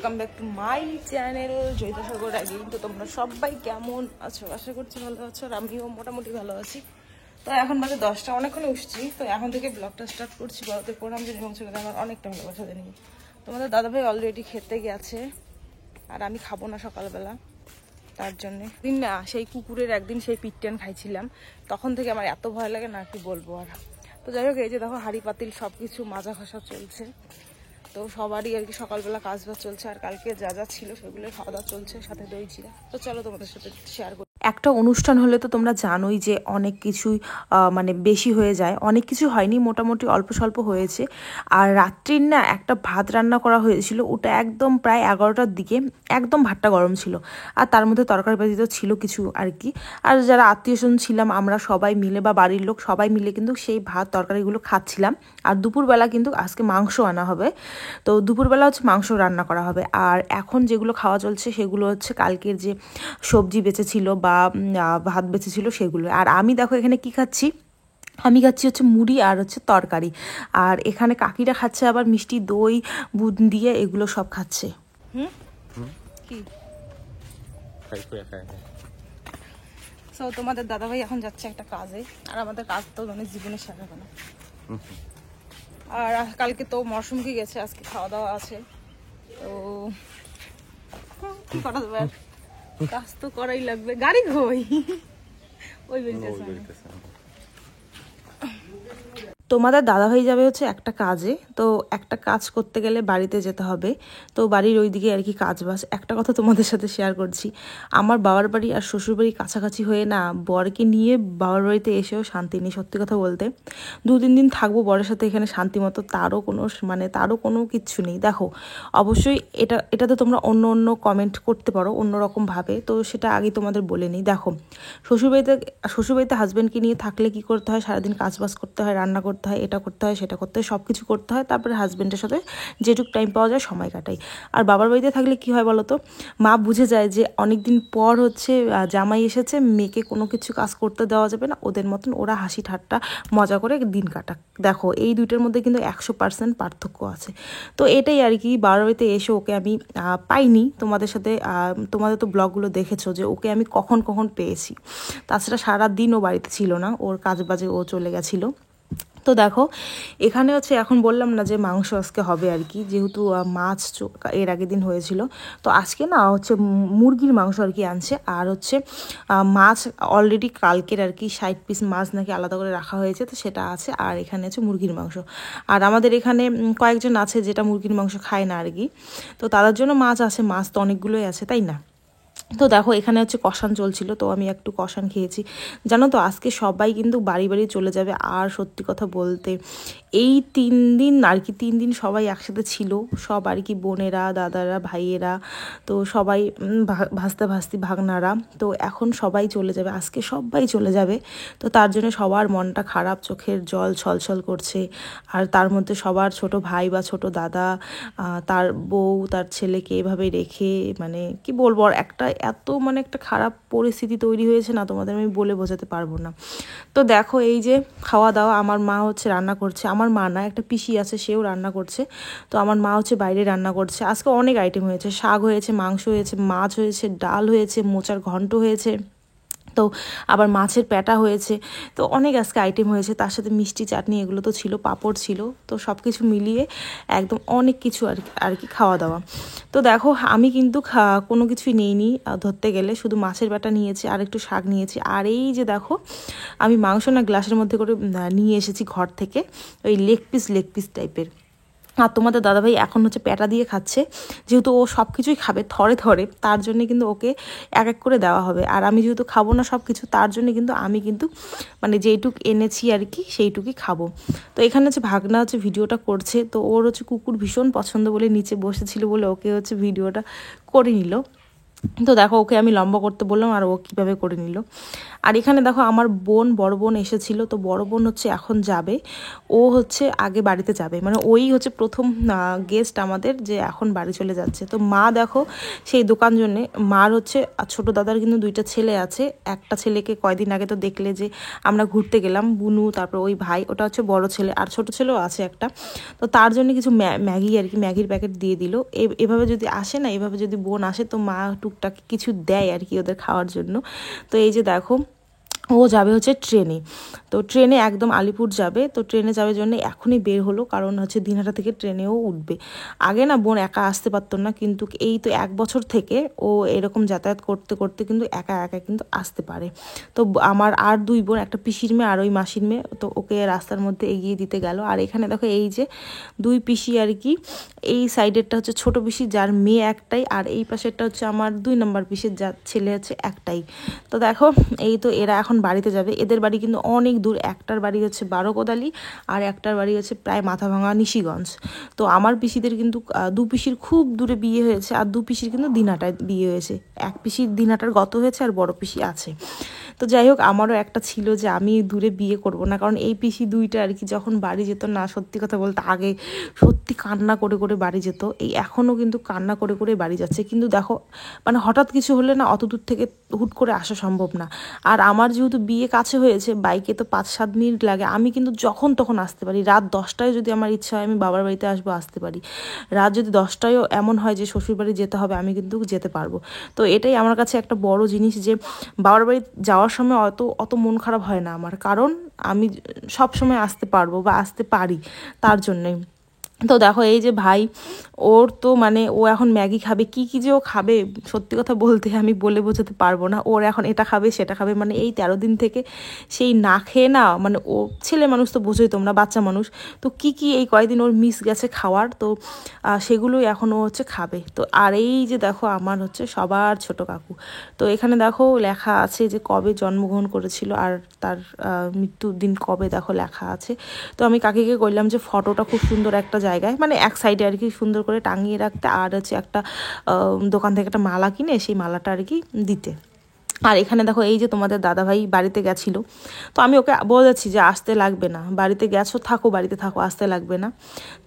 Welcome back to my channel Joyita Sagar Ragi. তো তোমরা সবাই কেমন আছো? আশা করছি ভালো আছো, আর আমিও মোটামুটি ভালো আছি। তো এখন বাজে 10টা, অনেকক্ষণ উঠছি। তো এখন থেকে ব্লগটা স্টার্ট করছি। বলতে প্রণাম জানি এবং ছেলেদের আমার অনেকটা ভালোবাসা জানি। তোমাদের দাদাভাই অলরেডি খেতে গেছে, আর আমি খাবো না সকালবেলা, তার জন্যে। দিন না সেই কুকুরের একদিন সেই পিটটেন খাইছিলাম, তখন থেকে আমার এত ভয় লাগে না কি বলবো আর। তো যাই হোক, এই যে দেখো হাঁড়ি পাতিল সব কিছু মাজা ঘষা চলছে। তো সবারই আর কি সকালবেলা কাজ বাজ চলছে, আর কালকে যা যা ছিল সেগুলো খাওয়া দাওয়া চলছে, সাথে দই চিড়া। তো চলো তোমাদের সাথে শেয়ার করি। একটা অনুষ্ঠান হলে তো তোমরা জানোই যে অনেক কিছুই মানে বেশি হয়ে যায়। অনেক কিছু হয়নি, মোটামুটি অল্প স্বল্প হয়েছে। আর রাত্রির না একটা ভাত রান্না করা হয়েছিল, ওটা একদম প্রায় 11টার দিকে, একদম ভাতটা গরম ছিল। আর তার মধ্যে তরকারি বাজি তো ছিল কিছু আর কি। আর যারা আত্মীয়স্বজন ছিলাম আমরা সবাই মিলে বা বাড়ির লোক সবাই মিলে কিন্তু সেই ভাত তরকারিগুলো খাচ্ছিলাম। আর দুপুরবেলা কিন্তু আজকে মাংস আনা হবে। তো দুপুরবেলা হচ্ছে মাংস রান্না করা হবে। আর এখন যেগুলো খাওয়া চলছে সেগুলো হচ্ছে কালকের যে সবজি বেঁচেছিল বা ভাত বেঁচেছিল সেগুলো। আর আমি দেখো এখানে কি খাচ্ছি, আমি খাচ্ছি হচ্ছে মুড়ি আর হচ্ছে তরকারি। আর এখানে কাকিরা খাচ্ছে আবার মিষ্টি দই দিয়ে, এগুলো সব খাচ্ছে। কি সো তোমাদের দাদাভাই এখন যাচ্ছে একটা কাজে, আর আমাদের কাজ তো মানে জীবনে শেষ হবে না। আর কালকে তো মরশুমকি গেছে, আজকে খাওয়া দাওয়া আছে। তো কি করা যাবে, কাজ তো করাই লাগবে। গাড়ি কই? ওই বেরিয়েছে। তোমাদের দাদাভাই যাবে হচ্ছে একটা কাজে। তো একটা কাজ করতে গেলে বাড়িতে যেতে হবে। তো বাড়ির ওইদিকে আর কি কাজ বাজ। একটা কথা তোমাদের সাথে শেয়ার করছি, আমার বাবার বাড়ি আর শ্বশুর বাড়ি কাছাকাছি হয়ে না, বরকে নিয়ে বাবার বাড়িতে এসেও শান্তি নেই। সত্যি কথা বলতে 2-3 দিন থাকবো বরের সাথে এখানে শান্তি মতো, তারও কোনো কিচ্ছু নেই। দেখো অবশ্যই এটাতে তোমরা অন্য কমেন্ট করতে পারো অন্যরকমভাবে, তো সেটা আগে তোমাদের বলে নিই। দেখো শ্বশুরবাড়িতে হাজব্যান্ডকে নিয়ে থাকলে কি করতে হয়, সারাদিন কাজ বাজ করতে হয়, রান্না করতে হয়, এটা করতে হয়, সেটা করতে হয়, সব কিছু করতে হয়। তারপরে হাজব্যান্ডের সাথে যেটুকু টাইম পাওয়া যায় সময় কাটাই। আর বাবার বাড়িতে থাকলে কি হয় বলো তো, মা বুঝে যায় যে অনেকদিন পর হচ্ছে জামাই এসেছে, মেয়েকে কোনো কিছু কাজ করতে দেওয়া যাবে না, ওদের মতন ওরা হাসি ঠাট্টা মজা করে দিন কাটাক। দেখো এই দুইটার মধ্যে কিন্তু 100% পার্থক্য আছে। তো এটাই আর কি, বাবার বাড়িতে এসে ওকে আমি পাইনি। তোমাদের সাথে তোমাদের তো ব্লগগুলো দেখেছো যে ওকে আমি কখন পেয়েছি। তাছাড়া সারাদিন ও বাড়িতে ছিল না, ওর কাজ বাজে ও চলে গেছিলো। তো দেখো এখানে হচ্ছে এখন বললাম না যে মাংস আজকে হবে আর কি, যেহেতু মাছ এর আগের দিন হয়েছিল। তো আজকে না হচ্ছে মুরগির মাংস আর কি আনছে। আর হচ্ছে মাছ অলরেডি কালকের আর কি 60 পিস মাছ নাকি আলাদা করে রাখা হয়েছে, তো সেটা আছে। আর এখানে আছে মুরগির মাংস। আর আমাদের এখানে কয়েকজন আছে যেটা মুরগির মাংস খায় না আর কি, তো তাদের জন্য মাছ আছে। মাছ তো অনেকগুলোই আছে, তাই না? তো দেখো এখানে হচ্ছে কষান চলছিল, তো আমি একটু কষান খেয়েছি। জানো তো আজকে সবাই কিন্তু বাড়ি চলে যাবে। আর সত্যি কথা বলতে এই 3 দিন আর কি, 3 দিন সবাই একসাথে ছিল, সব আর কি, বোনেরা, দাদারা, ভাইয়েরা, তো সবাই ভাস্তি ভাগনারা। তো এখন সবাই চলে যাবে, আজকে সবাই চলে যাবে। তো তার জন্য সবার মনটা খারাপ, চোখের জল ছলছল করছে। আর তার মধ্যে সবার ছোট ভাই বা ছোট দাদা, তার বউ, তার ছেলেকে এভাবে রেখে, মানে কি বলবো, আর একটা খারাপ পরিস্থিতি তৈরি হয়েছে না, তোমাদের আমি বলে বোঝাতে পারবো না। তো দেখো এই যে খাওয়া দাওয়া, আমার মা হচ্ছে রান্না করছে। আমার মা না, একটা পিসি আছে, সেও রান্না করছে। তো আমার মা হচ্ছে বাইরে রান্না করছে। আজকে অনেক আইটেম হয়েছে, শাক হয়েছে, মাংস হয়েছে, মাছ হয়েছে, ডাল হয়েছে, মোচার ঘন্ট হয়েছে, তো আবার মাছের প্যাটা হয়েছে। তো অনেক আজকে আইটেম হয়েছে, তার সাথে মিষ্টি চাটনি এগুলো তো ছিল, পাঁপড় ছিল। তো সব কিছু মিলিয়ে একদম অনেক কিছু আর কি খাওয়া দাওয়া। তো দেখো আমি কিন্তু কোনো কিছুই নেইনি ধরতে গেলে, শুধু মাছের প্যাটা নিয়েছি আর একটু শাক নিয়েছি। আর এই যে দেখো আমি মাংস না গ্লাসের মধ্যে করে নিয়ে এসেছি ঘর থেকে, ওই লেগ পিস টাইপের। আর তোমাদের দাদাভাই এখন হচ্ছে প্যাটা দিয়ে খাচ্ছে, যেহেতু ও সব কিছুই খাবে থরে, তার জন্য কিন্তু ওকে এক এক করে দেওয়া হবে। আর আমি যেহেতু খাবো না সব কিছু, তার জন্য কিন্তু আমি কিন্তু মানে যেইটুক এনেছি আর কি সেইটুকুই খাবো। তো এখানে হচ্ছে ভাগনা হচ্ছে ভিডিওটা করছে। তো ওর হচ্ছে কুকুর ভীষণ পছন্দ বলে নিচে বসেছিল বলে ওকে হচ্ছে ভিডিওটা করে নিল। তো দেখো ওকে আমি লম্বা করতে বললাম আর ও কীভাবে করে নিল। আর এখানে দেখো আমার বড় বোন এসেছিলো, তো বড় বোন হচ্ছে এখন যাবে, ও হচ্ছে আগে বাড়িতে যাবে, মানে ওই হচ্ছে প্রথম গেস্ট আমাদের যে এখন বাড়ি চলে যাচ্ছে। তো মা দেখো সেই দোকান জন্যে মার হচ্ছে ছোটো দাদার কিন্তু 2টা ছেলে আছে, একটা ছেলেকে কয়দিন আগে তো দেখলে যে আমরা ঘুরতে গেলাম, বুনু তারপর ওই ভাই, ওটা হচ্ছে বড় ছেলে, আর ছোট ছেলেও আছে একটা। তো তার জন্য কিছু ম্যাগি আর কি, ম্যাগির প্যাকেট দিয়ে দিল। এভাবে যদি আসে না, এভাবে যদি বোন আসে তো মা টুকটাক কিছু দেয় আর কি ওদের খাওয়ার জন্য। তো এই যে দেখো ও যাবে হচ্ছে ট্রেনে, তো ট্রেনে একদম আলিপুর যাবে, তো ট্রেনে যাবে জন্য এখনই বের হলো, কারণ হচ্ছে দিনহাটা থেকে ট্রেনেও উঠবে। আগে না বোন একা আসতে পারতো না, কিন্তু এই তো 1 বছর থেকে ও এরকম যাতায়াত করতে করতে কিন্তু একা একা কিন্তু আসতে পারে। তো আমার আর 2 বোন, একটা পিসির মেয়ে আর ওই মাসির মেয়ে, তো ওকে রাস্তার মধ্যে এগিয়ে দিতে গেল। আর এখানে দেখো এই যে 2 পিসি আর কি, এই সাইডেরটা হচ্ছে ছোট পিসি যার মেয়ে একটাই, আর এই পাশেরটা হচ্ছে আমার 2 নম্বর পিসির যার ছেলে হচ্ছে একটাই। তো দেখো এই তো এরা এখন বাড়িতে যাবে, এদের বাড়ি কিন্তু অনেক দূর, একটার বাড়ি হচ্ছে 12 কোদালি আর একটার বাড়ি হচ্ছে প্রায় মাথাভাঙা নিশিগঞ্জ। তো আমার পিসিদের কিন্তু 2 পিসির খুব দূরে বিয়ে হয়েছে, আর 2 পিসির কিন্তু দিনহাটায় বিয়ে হয়েছে, এক পিসির দিনহাটার গত হয়েছে আর বড় পিসি আছে। তো যাই হোক আমারও একটা ছিল যে আমি দূরে বিয়ে করব না, কারণ এই পিসি 2টা আর কি যখন বাড়ি যেত না, সত্যি কথা বলতে আগে সত্যি কান্না করে করে বাড়ি যেত, এই এখনও কিন্তু কান্না করে করে বাড়ি যাচ্ছে। কিন্তু দেখো মানে হঠাৎ কিছু হলে না অত দূর থেকে হুট করে আসা সম্ভব না। আর আমার যেহেতু বিয়ে কাছে হয়েছে, বাইকে তো 5-7 মিনিট লাগে, আমি কিন্তু যখন তখন আসতে পারি। রাত 10টায় যদি আমার ইচ্ছা হয় আমি বাবার বাড়িতে আসবো, আসতে পারি। রাত যদি 10টায়ও এমন হয় যে শ্বশুরবাড়ি যেতে হবে, আমি কিন্তু যেতে পারবো। তো এটাই আমার কাছে একটা বড় জিনিস যে বাবার বাড়ি যাওয়ার সময় অত অত মন খারাপ হয় না আমার, কারণ আমি সব সময় আসতে পারবো বা আসতে পারি, তার জন্যই। তো দেখো এই যে ভাই, ওর তো মানে ও এখন ম্যাগি খাবে, কি কি যে ও খাবে সত্যি কথা বলতে আমি বলে বোঝাতে পারবো না। ওর এখন এটা খাবে সেটা খাবে, মানে এই 13 দিন থেকে সেই না খেয়ে না, মানে ও ছেলে মানুষ তো বোঝোই তোমরা, বাচ্চা মানুষ, তো কি কি এই কয়দিন ওর মিস গেছে খাওয়ার, তো সেগুলোই এখন ও হচ্ছে খাবে। তো আর এই যে দেখো আমার হচ্ছে সবার ছোট কাকু, তো এখানে দেখো লেখা আছে যে কবে জন্মগ্রহণ করেছিল আর তার মৃত্যুর দিন কবে দেখো লেখা আছে। তো আমি কাকিকে কইলাম যে ফটোটা খুব সুন্দর একটা জায়গায়, মানে এক সাইডে আর কি সুন্দর করে টাঙিয়ে রাখতে, আর হচ্ছে একটা দোকান থেকে একটা মালা কিনে সেই মালাটা আর কি দিতে। আর এখানে দেখো এই যে তোমাদের দাদাভাই বাড়িতে গেছিলো, তো আমি ওকে বলেছি যে আসতে লাগবে না, বাড়িতে গেছো থাকো, বাড়িতে থাকো, আসতে লাগবে না।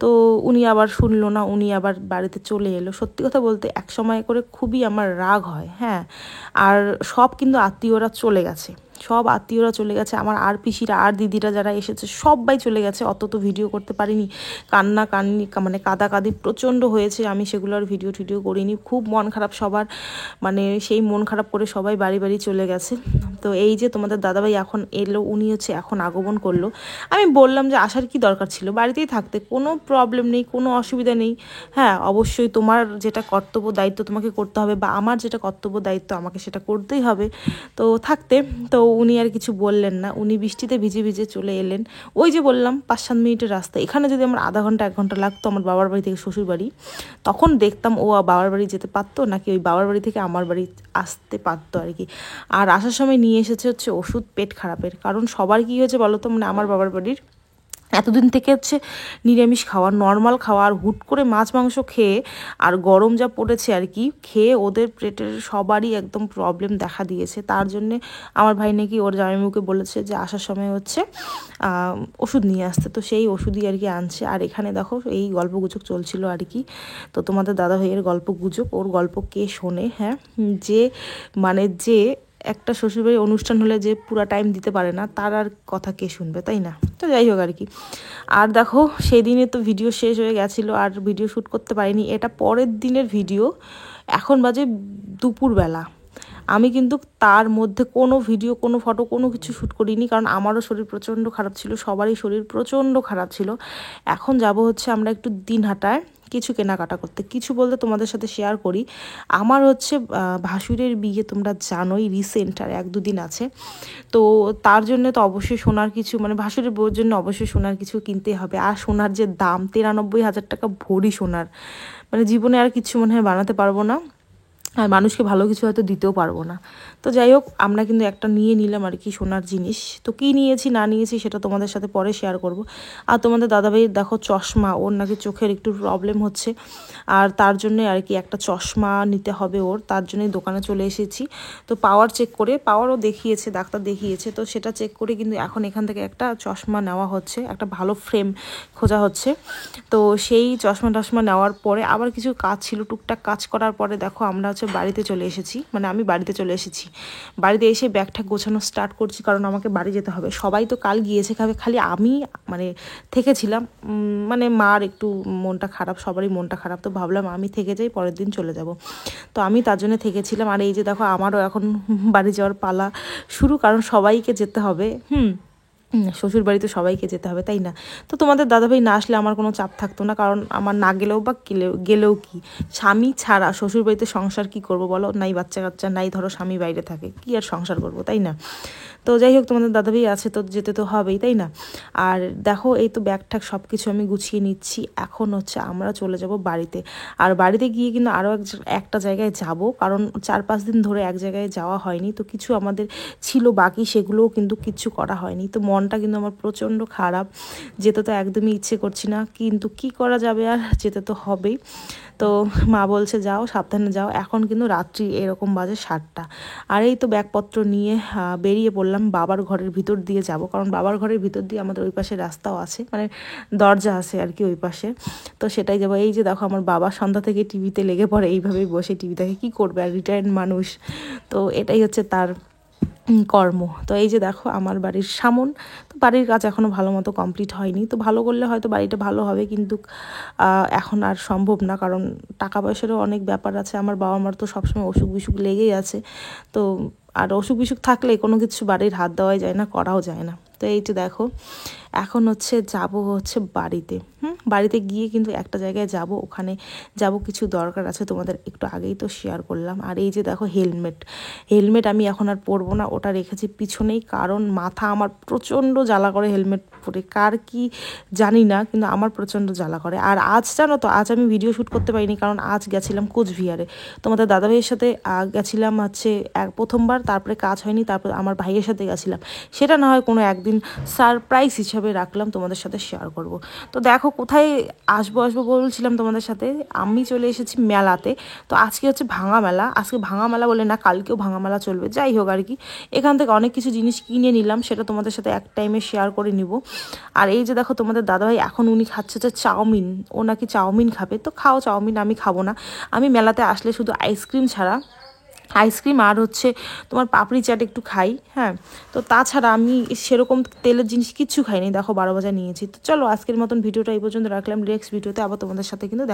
তো উনি আবার শুনলো না, উনি আবার বাড়িতে চলে এলো। সত্যি কথা বলতে এক সময় করে খুবই আমার রাগ হয়, হ্যাঁ। আর সব কিন্তু আত্মীয়রা চলে গেছে, সব আত্মীয়রা চলে গেছে, আমার আর পিসিরা আর দিদিরা যারা এসেছে সবাই চলে গেছে, অত তো ভিডিও করতে পারিনি, কান্না কান্নি মানে কাদাকাদি প্রচণ্ড হয়েছে, আমি সেগুলো আর ভিডিও টিডিও করিনি। খুব মন খারাপ সবার, মানে সেই মন খারাপ করে সবাই বাড়ি বাড়ি চলে গেছে। তো এই যে তোমাদের দাদাভাই এখন এলো, উনি হচ্ছে এখন আগমন করলো। আমি বললাম যে আসার কি দরকার ছিল, বাড়িতেই থাকতে, কোনো প্রবলেম নেই, কোনো অসুবিধা নেই। হ্যাঁ অবশ্যই তোমার যেটা কর্তব্য দায়িত্ব তোমাকে করতে হবে, বা আমার যেটা কর্তব্য দায়িত্ব আমাকে সেটা করতেই হবে, তো থাকতে। তো উনি আর কিছু বললেন না, উনি বৃষ্টিতে ভিজে ভিজে চলে এলেন। ওই যে বললাম 5-7 মিনিটের রাস্তা, এখানে যদি আমার আধা ঘন্টা 1 ঘন্টা লাগতো আমার বাবার বাড়ি থেকে শ্বশুর বাড়ি, তখন দেখতাম ও বাবার বাড়ি যেতে পারতো নাকি ওই বাবার বাড়ি থেকে আমার বাড়ি আসতে পারতো আর কি। আর আসার সময় নিয়ে এসেছে হচ্ছে ওষুধ পেট খারাপের, কারণ সবার কী হয়েছে বলো তো, মানে আমার বাবার বাড়ির এতদিন থেকে হচ্ছে নিরামিষ খাওয়া, নর্মাল খাওয়া, আর হুট করে মাছ মাংস খেয়ে আর গরম যা পড়েছে আর কি খেয়ে ওদের পেটের সবারই একদম প্রবলেম দেখা দিয়েছে। তার জন্যে আমার ভাই নাকি ওর জামাইবাবুকে বলেছে যে আসার সময় হচ্ছে ওষুধ নিয়ে আসতে, তো সেই ওষুধই আর কি আনছে। আর এখানে দেখো এই গল্প গুজব চলছিল আর কি। তো তোমাদের দাদা ভাইয়ের গল্প গুজব, ওর গল্প কে শোনে, হ্যাঁ, যে মানে যে একটা শ্বশুরবাড়ির অনুষ্ঠান হলে যে পুরা টাইম দিতে পারে না, তার আর কথা কে শুনবে, তাই না? তো যাই হোক আর কি। আর দেখো সেদিনে তো ভিডিও শেষ হয়ে গেছিলো আর ভিডিও শ্যুট করতে পারিনি, এটা পরের দিনের ভিডিও, এখন বাজে দুপুরবেলা। আমি কিন্তু তার মধ্যে কোনো ভিডিও কোনো ফটো কোনো কিছু শ্যুট করিনি, কারণ আমারও শরীর প্রচণ্ড খারাপ ছিল, সবারই শরীর প্রচণ্ড খারাপ ছিল। এখন যাব হচ্ছে আমরা একটু দিনহাটায় কিছু কেনাকাটা করতে, কিছু বলতে তোমাদের সাথে শেয়ার করি। আমার হচ্ছে ভাসুরের বিয়ে তোমরা জানোই, রিসেন্ট আর 1-2 দিন আছে। তো তার জন্য তো অবশ্যই সোনার কিছু, মানে ভাসুরের বউয়ের জন্য অবশ্যই সোনার কিছু কিনতে হবে। আর সোনার যে দাম 93,000 টাকা ভরি সোনার, মানে জীবনে আর কিছু মনে হয় বানাতে পারবো না। আর মানুষকে ভালো কিছু হয়তো দিতেও পারবো না। তো যাই হোক, আমরা কিন্তু একটা নিয়ে নিলাম আর কি সোনার জিনিস। তো কী নিয়েছি না নিয়েছি সেটা তোমাদের সাথে পরে শেয়ার করব। আর তোমাদের দাদাভাইয়ের দেখো চশমা, ওর নাকি চোখের একটু প্রবলেম হচ্ছে, আর তার জন্যে আর কি একটা চশমা নিতে হবে ওর, তার জন্যই দোকানে চলে এসেছি। তো পাওয়ার চেক করে, পাওয়ারও দেখিয়েছে, ডাক্তার দেখিয়েছে, তো সেটা চেক করে কিন্তু এখন এখান থেকে একটা চশমা নেওয়া হচ্ছে, একটা ভালো ফ্রেম খোঁজা হচ্ছে। তো সেই চশমা টশমা নেওয়ার পরে আবার কিছু কাজ ছিল, টুকটাক কাজ করার পরে দেখো আমরা হচ্ছে বাড়িতে চলে এসেছি, মানে আমি বাড়িতে চলে এসেছি। বাড়িতে এসে ব্যাগটা গোছানো স্টার্ট করছি, কারণ আমাকে বাড়ি যেতে হবে। সবাই তো কাল গিয়েছে, খালি আমি মানে থেকেছিলাম। মানে মার একটু মনটা খারাপ, সবারই মনটা খারাপ, তো ভাবলাম আমি থেকে যাই, পরের দিন চলে যাব। তো আমি তার জন্য থেকেছিলাম। আর এই যে দেখো আমারও এখন বাড়ি যাওয়ার পালা শুরু, কারণ সবাইকে যেতে হবে। শ্বশুর বাড়িতে সবাইকে যেতে হবে, তাই না? তো তোমাদের দাদাভাই না আসলে আমার কোনো চাপ থাকতো না, কারণ আমার না গেলেও বা গেলেও কি, স্বামী ছাড়া শ্বশুর বাড়িতে সংসার কি করব বলো? নাই বাচ্চা কাচ্চা নাই, ধরো স্বামী বাইরে থাকে, কি আর সংসার করব, তাই না? তো যাই হোক, তোমাদের দাদাভাই আছে তো যেতে তো হবেই, তাই না? আর দেখো এই তো ব্যাগ ঠ্যাগ সব কিছু আমি গুছিয়ে নিচ্ছি। এখন হচ্ছে আমরা চলে যাব বাড়িতে। আর বাড়িতে গিয়ে কিন্তু আরও একটা জায়গায় যাব, কারণ 4-5 দিন ধরে এক জায়গায় যাওয়া হয়নি, তো কিছু আমাদের ছিল বাকি, সেগুলোও কিন্তু কিচ্ছু করা হয়নি। তো মনটা কিন্তু আমার প্রচণ্ড খারাপ, যেতে তো একদমই ইচ্ছে করছি না, কিন্তু কি করা যাবে, আর যেতে তো হবেই। তো মা বলছে যাও, সাবধানে যাও। এখন কিন্তু রাত্রি এরকম বাজে 7টা। আর এই তো ব্যাগপত্র নিয়ে বেরিয়ে পড়লাম, বাবার ঘরের ভিতর দিয়ে যাব, কারণ বাবার ঘরের ভিতর দিয়ে আমাদের ওই পাশে রাস্তাও আছে, মানে দরজা আছে আর কি ওই পাশে। তো সেটাই যাবো। এই যে দেখো আমার বাবা সন্ধ্যা থেকে টিভিতে লেগে পড়ে, এইভাবেই বসে টিভি দেখে, কী করবে, আর রিটায়ার্ড মানুষ, তো এটাই হচ্ছে তার কর্ম। তো এই যে দেখো আমার বাড়ির সামন, তো বাড়ির কাজ এখনও ভালো মতো কমপ্লিট হয়নি, তো ভালো করলে হয়তো বাড়িটা ভালো হবে, কিন্তু এখন আর সম্ভব না, কারণ টাকা পয়সারও অনেক ব্যাপার আছে। আমার বাবা মার তো সবসময় অসুখ বিসুখ লেগেই আছে, তো আর অসুখ বিসুখ থাকলে কোনো কিছু বাড়ির হাত দেওয়াই যায় না, করাও যায় না। তো এই যে দেখো এখন হচ্ছে যাব হচ্ছে বাড়িতে। বাড়িতে গিয়ে কিন্তু একটা জায়গায় যাব, ওখানে যাব, কিছু দরকার আছে, তোমাদের একটু আগেই তো শেয়ার করলাম। আর এই যে দেখো হেলমেট আমি এখন আর পরবো না, ওটা রেখেছি পিছনেই, কারণ মাথা আমার প্রচণ্ড জ্বালা করে হেলমেট পরে, কার কি জানি না, কিন্তু আমার প্রচণ্ড জ্বালা করে। আর আজ জানো তো, আজ আমি ভিডিও শ্যুট করতে পারিনি, কারণ আজ গেছিলাম কোচবিহারে, তোমাদের দাদাভাইয়ের সাথে গেছিলাম হচ্ছে প্রথমবার, তারপরে কাজ হয়নি, তারপর আমার ভাইয়ের সাথে গেছিলাম, সেটা না হয় কোনো একদিন সারপ্রাইজ হিসাবে রাখলাম, তোমাদের সাথে শেয়ার করব। তো দেখো কোথায় আসবো বলছিলাম তোমাদের সাথে, আমি চলে এসেছি মেলাতে। তো আজকে হচ্ছে ভাঙা মেলা, আজকে ভাঙা মেলা বলে না, কালকেও ভাঙা মেলা চলবে, যাই হোক আর কি। এখান থেকে অনেক কিছু জিনিস কিনে নিলাম, সেটা তোমাদের সাথে এক টাইমে শেয়ার করে নিব। আর এই যে দেখো তোমাদের দাদাভাই এখন উনি খাচ্ছে যে চাউমিন, ও নাকি চাউমিন খাবে, তো খাও চাউমিন, আমি খাবো না। আমি মেলাতে আসলে শুধু আইসক্রিম ছাড়া, আইসক্রিম আর হচ্ছে তোমার পাপড়ি চাট একটু খাই, হ্যাঁ। তো তাছাড়া আমি সেরকম তেলের জিনিস কিচ্ছু খাইনি, দেখো 12 বাজা নিয়েছি। তো চলো আজকের মতন ভিডিওটা এই পর্যন্ত রাখলাম, নেক্সট ভিডিওতে আবার তোমাদের সাথে কিন্তু